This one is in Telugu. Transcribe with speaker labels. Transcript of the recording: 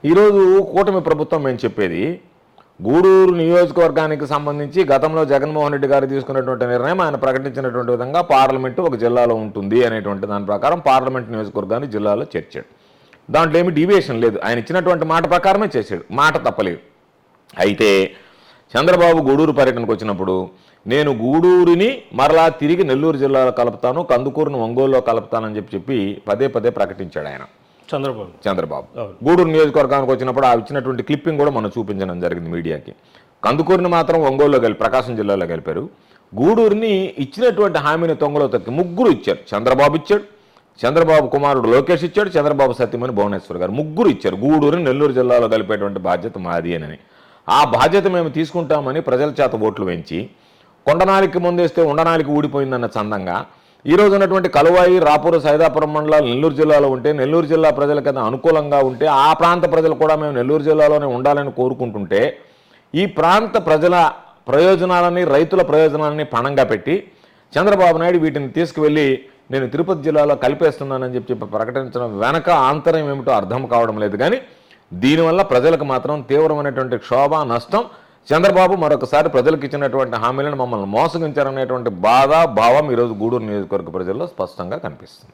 Speaker 1: ఈరోజు కూటమి ప్రభుత్వం మేము చెప్పేది గూడూరు నియోజకవర్గానికి సంబంధించి గతంలో జగన్మోహన్ రెడ్డి గారు తీసుకున్నటువంటి నిర్ణయం ఆయన ప్రకటించినటువంటి విధంగా పార్లమెంటు ఒక జిల్లాలో ఉంటుంది అనేటువంటి దాని ప్రకారం పార్లమెంట్ నియోజకవర్గాన్ని జిల్లాలో చేర్చాడు. దాంట్లో ఏమి డీవియేషన్ లేదు. ఆయన ఇచ్చినటువంటి మాట ప్రకారమే చేశాడు, మాట తప్పలేదు. అయితే చంద్రబాబు గూడూరు పర్యటనకు వచ్చినప్పుడు నేను గూడూరుని మరలా తిరిగి నెల్లూరు జిల్లాలో కలుపుతాను, కందుకూరును ఒంగోలులో కలుపుతానని చెప్పి పదే పదే ప్రకటించాడు ఆయన చంద్రబాబు. గూడూరు నియోజకవర్గానికి వచ్చినప్పుడు ఆ ఇచ్చినటువంటి క్లిప్పింగ్ కూడా మనం చూపించడం జరిగింది మీడియాకి. కందుకూరుని మాత్రం ఒంగోలులో ప్రకాశం జిల్లాలో కలిపారు. గూడూరుని ఇచ్చినటువంటి హామీని తొంగలో తొక్కి ముగ్గురు ఇచ్చారు. చంద్రబాబు ఇచ్చాడు, చంద్రబాబు కుమారుడు లోకేష్ ఇచ్చాడు, చంద్రబాబు సత్యమని భువనేశ్వర్ గారు ముగ్గురు ఇచ్చారు. గూడూరుని నెల్లూరు జిల్లాలో కలిపేటువంటి బాధ్యత మాది అని. ఆ బాధ్యత మేము తీసుకుంటామని ప్రజల చేత ఓట్లు వేయించి కొండనాలికి ముందేస్తే ఉండనాలికి ఊడిపోయిందన్న చందంగా ఈరోజు ఉన్నటువంటి కలువాయి, రాపూరు, సైదాపురం మండలాలు నెల్లూరు జిల్లాలో ఉంటే నెల్లూరు జిల్లా ప్రజలకి అనుకూలంగా ఉంటే ఆ ప్రాంత ప్రజలు కూడా మేము నెల్లూరు జిల్లాలోనే ఉండాలని కోరుకుంటుంటే ఈ ప్రాంత ప్రజల ప్రయోజనాలని, రైతుల ప్రయోజనాలని పణంగా పెట్టి చంద్రబాబు నాయుడు వీటిని తీసుకువెళ్ళి నేను తిరుపతి జిల్లాలో కలిపేస్తున్నానని చెప్పి ప్రకటించడం వెనక ఆంతర్యం ఏమిటో అర్థం కావడం లేదు. కానీ దీనివల్ల ప్రజలకు మాత్రం తీవ్రమైనటువంటి క్షోభ, నష్టం. చంద్రబాబు మరొకసారి ప్రజలకు ఇచ్చినటువంటి హామీలను మమ్మల్ని మోసగించారనేటువంటి బాధ, భావం ఈరోజు గూడూరు నియోజకవర్గ ప్రజల్లో స్పష్టంగా కనిపిస్తుంది.